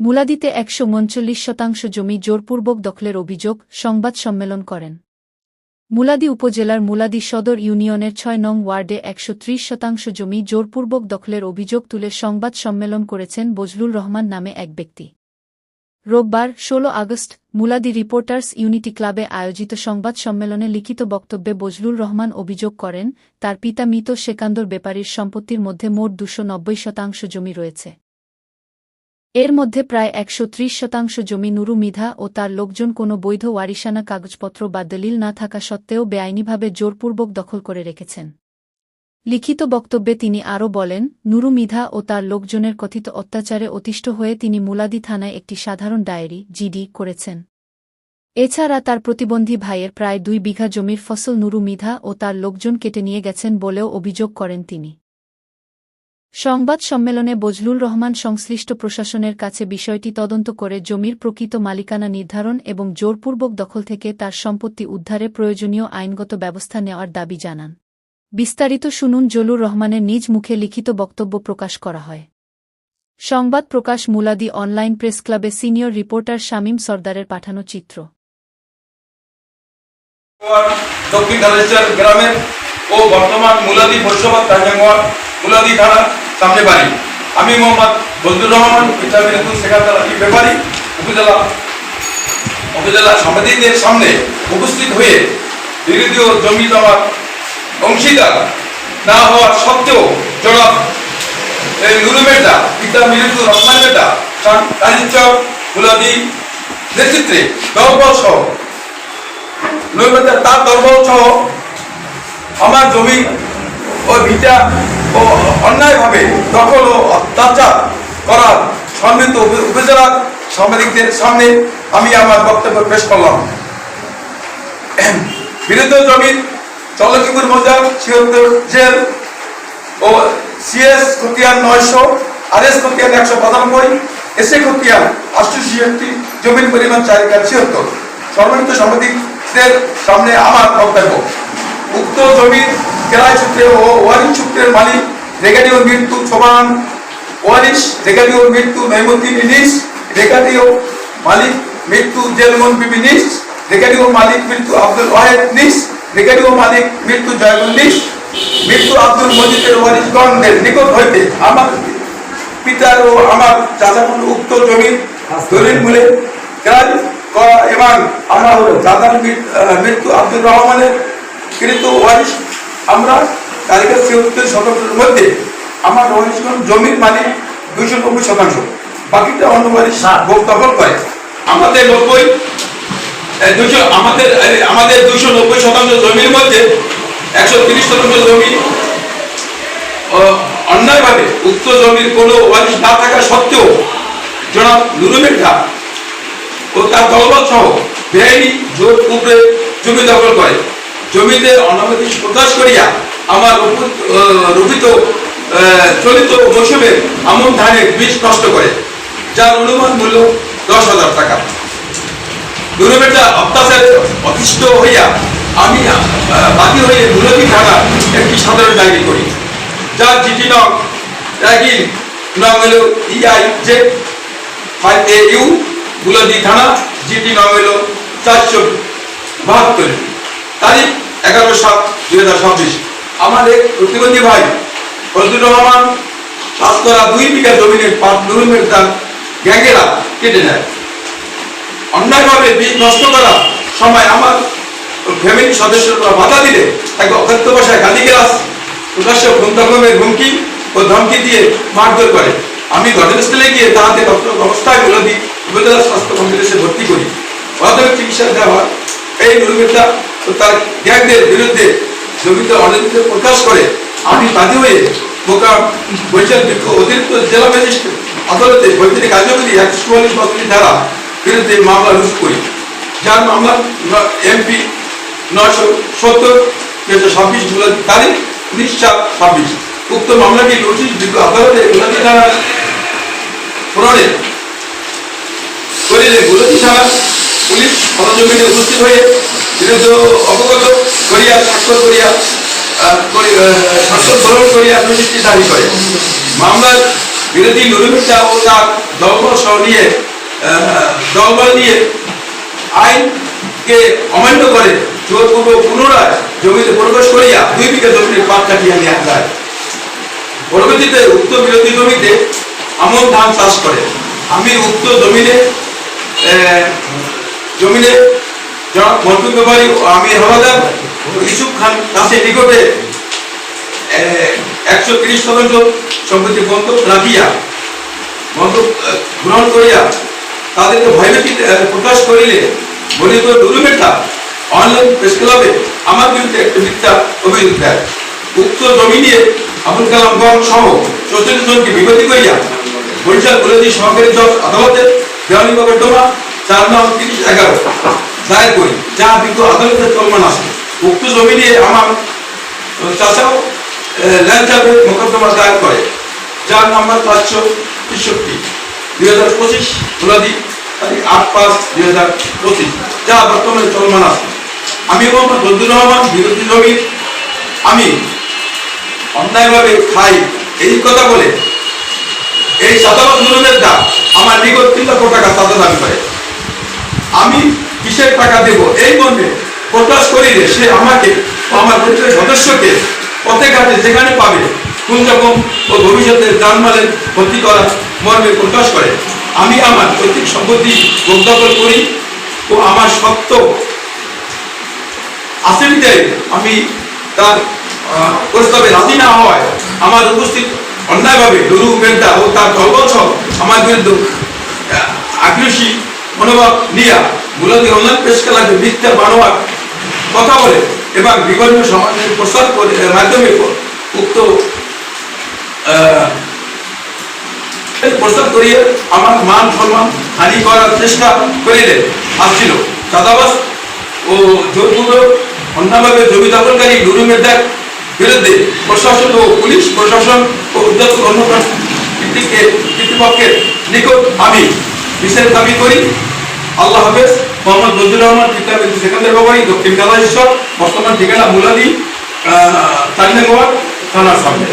মুলাদিতে ১৩৯% জমি জোরপূর্বক দখলের অভিযোগ সংবাদ সম্মেলন করেন। মুলাদি উপজেলার মুলাদি সদর ইউনিয়নের ৬ নং ওয়ার্ডে ১৩০% জমি জোরপূর্বক দখলের অভিযোগ তুলে সংবাদ সম্মেলন করেছেন বজলুর রহমান নামে এক ব্যক্তি। রোববার ১৬ আগস্ট মুলাদি রিপোর্টার্স ইউনিটি ক্লাবে আয়োজিত সংবাদ সম্মেলনে লিখিত বক্তব্যে বজলুর রহমান অভিযোগ করেন, তার পিতা মৃত সেকান্দর বেপারীর সম্পত্তির মধ্যে মোট ২৯০% জমি রয়েছে। এর মধ্যে প্রায় ১৩০% জমি নুরু মৃধা ও তার লোকজন কোনো বৈধ ওয়ারিশানা কাগজপত্র বা দলিল না থাকা সত্ত্বেও বেআইনিভাবে জোরপূর্বক দখল করে রেখেছেন। লিখিত বক্তব্যে তিনি আরও বলেন, নুরু মৃধা ও তার লোকজনের কথিত অত্যাচারে অতিষ্ঠ হয়ে তিনি মুলাদি থানায় একটি সাধারণ ডায়েরি জিডি করেছেন। এছাড়া তার প্রতিবন্ধী ভাইয়ের প্রায় ২ বিঘা জমির ফসল নুরু মৃধা ও তার লোকজন কেটে নিয়ে গেছেন বলেও অভিযোগ করেন তিনি। সংবাদ সম্মেলনে বজলুর রহমান সংশ্লিষ্ট প্রশাসনের কাছে বিষয়টি তদন্ত করে জমির প্রকৃত মালিকানা নির্ধারণ এবং জোরপূর্বক দখল থেকে তার সম্পত্তি উদ্ধারে প্রয়োজনীয় আইনগত ব্যবস্থা নেওয়ার দাবি জানান। বিস্তারিত শুনুন। জলুর রহমানের নিজ মুখে লিখিত বক্তব্য প্রকাশ করা হয়। সংবাদ প্রকাশ মুলাদি অনলাইন প্রেস ক্লাবে সিনিয়র রিপোর্টার শামীম সরদারের পাঠানো চিত্র। দক্ষিণ ধারেশ্বর গ্রামের ও বর্তমান মুলাদি পৌরসভা তাজঙ্গর মুলাদি থানার সামনে বাড়ি। আমি মোহাম্মদ বজলুর রহমান ব্যাপারী উপজেলা সমিতিদের সামনে উপস্থিত হয়ে বিরোধী জমি জমার অংশীদার না হওয়ার সত্ত্বেও জনাব নুরু মেটা পিতা মিরুজুর রহমান মেটা কালীচক মুলাদি নেতৃত্বে দলবল সহ নুরু মেটা তার দলবল সহ আমার জমি ও ভিটা ও অন্যায়ভাবে দখল ও অত্যাচার করার সম্মিলিত উপজেলার সাংবাদিকদের সামনে আমি আমার বক্তব্য পেশ করলাম। বিরুদ্ধ জমির চলকিপুর মৌজা জেল ও সিএস খতিয়ান ৯০০, আরএস খতিয়ান ১৯৫, এসএ খতিয়ান ৮৬৬, জমির পরিমাণ ৪,৭৬। সম্মানিত সাংবাদিকদের সামনে আমার বক্তব্য, উক্ত জমির ক্রয় সূত্রে ও ওয়ারিশ সূত্রের মালিক ব্রিগেডিয়ার মৃত্যু সোবান ওয়ারিশ, ব্রিগেডিয়ার মৃত্যু নইমুদ্দিন ইনিস, ব্রিগেডিয়ার মালিক মৃত্যু জেলমন বিবি নিস, ব্রিগেডিয়ার মালিক মৃত্যু আব্দুল ওয়াহেদ নিস, ব্রিগেডিয়ার মালিক মৃত্যু জয়গুল নিস, মৃত্যু আব্দুল মজিদের ওয়ারিশগণদের নিকট হইতে আমার পিতার ও আমার চাচাপুর উক্ত জমির দলিল মূলে ক্রয় করা এবং আমার দাদার মৃত্যু আব্দুর রহমানের কৃত ওয়ারিশ আমরা তালিকা ৭৬ মধ্যে আমার ওয়ারিশগণ জমির মালিক ২৯০%, বাকিটা অন্য ওয়ারিশ দখল করে। আমাদের ২৯০% জমির মধ্যে ১৩০% জমি অন্যায়ভাবে উক্ত জমির কোনো ওয়ারিশ না থাকা সত্ত্বেও জনাব নুরু মেটা ও তার দলবল সহ বেআইনি জোর উপরে জমি দখল করে জমিতে অনাবাদি প্রকাশ করিয়া আমার রোপিত চলিত মৌসুমের আমন ধানের বীজ নষ্ট করে, যার অনুমান মূল্য ১০,০০০ টাকা। নুরু মেটা অত্যাচারে অতিষ্ঠ হইয়া আমি বাদী হয়ে মুলাদি থানা একটি সাধারণ ডায়েরি করি, যার জিটি নং হল EIZ-5AU মুলাদি থানা, জিটি নং হল ৪৭২, তারিখ ১১/৭/২০২৬। আমার এক প্রতিবন্ধী ভাই বজলুর রহমান শতকরা ২ বিঘা জমিনের নুরু মেটার গ্যাংয়েরা কেটে নেয়। অন্যায়ভাবে বীজ নষ্ট করার সময় আমার ফ্যামিলি সদস্যরা বাধা দিলে তাকে অখাদ্য ভাষায় গালিগালাজ প্রকাশ্য খুনতাগমের হুমকি ও ধমকি দিয়ে মারধর করে। আমি ঘটনাস্থলে গিয়ে তাহাদের অবস্থায় মুলাদি উপজেলা স্বাস্থ্য কমপ্লেক্সে ভর্তি করি। প্রাথমিক চিকিৎসা দেওয়া হয়। এই নুরু মেটা ও তার গ্যাংদের বিরুদ্ধে জমিতে অনিয়মিত প্রকাশ করে আমি বাদী হয়ে মোকাম বৈশাল অতিরিক্ত জেলা ম্যাজিস্ট্রেট আদালতে বৈদ্যুতিক কার্যবিধি ১৪৪ ধারা বিরুদ্ধে মামলা রুজু করি, যার মামলা MP ৯৭০/২০২৬ মুলাদি তারিখ ৩০/৭/২৬। উক্ত মামলাটি নোটিশ আদালতে মুলাদি থানার প্রণে করিলে মুলাদি থানার পুলিশ সরজমিনে উপস্থিত হয়ে বিরুদ্ধ অবগত করিয়া স্বাক্ষর গ্রহণ করিয়া নোটিশটি জারি করে। মামলার বিরোধী নুরুমিতা ও তার দলবল সহ নিয়ে দলবল নিয়ে আইনকে অমান্য করে জোরপূর্বক পুনরায় জমিতে প্রবেশ করিয়া 2 বিঘা জমির পাট কাটিয়া নেওয়া যায়। পরবর্তীতে উক্ত বিরোধী জমিতে আমন ধান চাষ করে। আমি উক্ত জমিনে মন্ত্রী ব্যাপারী আমি হলাদার ইসুফ খান দাসের নিকটে 130 শতাংশ সম্পত্তি বন্ধক রাখিয়া বন্ধক গ্রহণ করিয়া তাদেরকে ভয়ভীতি প্রকাশ করিলে বলিত নুরুমেটা অনলাইন প্রেস ক্লাবে আমার বিরুদ্ধে একটা মিথ্যা অভিযোগ দেয়। উক্ত জমি নিয়ে আবুল কালাম গঞ্জ সহ 34 জনকে বিবাদী করিয়া বরিশাল কলেজী সহকারী জজ আদালতে দেওয়ানি মোকদ্দমা 4/30/11 দায়ের করি, যা বিজ্ঞ আদালতে চলমান আছে। উক্ত জমি নিয়ে আমার চাচাও ল্যান্ডচার্জে মোকদ্দমা দায়ের করে, যার নাম্বার 563 2025 মুলাদি তারিখ 8/5/2025, যা বর্তমানে চলমান আছে। আমি মোহাম্মদ বদরুর রহমান বিরোধী জমির আমি অন্যায়ভাবে খাই এই কথা বলে এই সাধারণ জুলুমের দাম আমার নিকট 3 লক্ষ টাকা চাঁদা দাবি করে। আমি কিসের টাকা দেব এই মর্মে প্রকাশ করিলে সে আমাকে ও আমার পরিবারের সদস্যকে পথে ঘাটে যেখানে পাবে কোন রকম ও ভবিষ্যতে জানমালের ক্ষতি করা মর্মে প্রকাশ করে। আমি আমার পৈতৃক সম্পত্তি ভোগদখল করি ও আমার সত্য আসেনিতে আমি তার প্রস্তাবে রাজি না হয় আমার উপস্থিত অন্যায়ভাবে নুরু মেন্টা ও তার দলবল সহ আমার বিরুদ্ধে আগ্রাসী মনোভাব নিয়ে মুলাদি অনলাইন প্রেস ক্লাবে মিথ্যা বানোয়ার কথা বলে এবং বিভিন্ন সমাজের প্রচার করে মাধ্যমে উক্ত প্রস্তাব করিয়ে আমার মান সম্মান হানি করার চেষ্টা করিলে আসছিল। চাঁদাবাজ ও জোরপূর্বক অন্যভাবে জমি দখলকারী নুরু মেন্টার বিরুদ্ধে প্রশাসন ও পুলিশ প্রশাসন ও উদ্যোগ অন্যান্য কর্তৃপক্ষের নিকট আমি বিচারের দাবি করি। আল্লাহ হাফেজ। মোহাম্মদ বদরুর রহমান, পিতা সেকেন্দার বাবাই, দক্ষিণ কালাইশ্বর, বর্তমান ঠিকানা মুলাদি, 4 নম্বর থানার সামনে।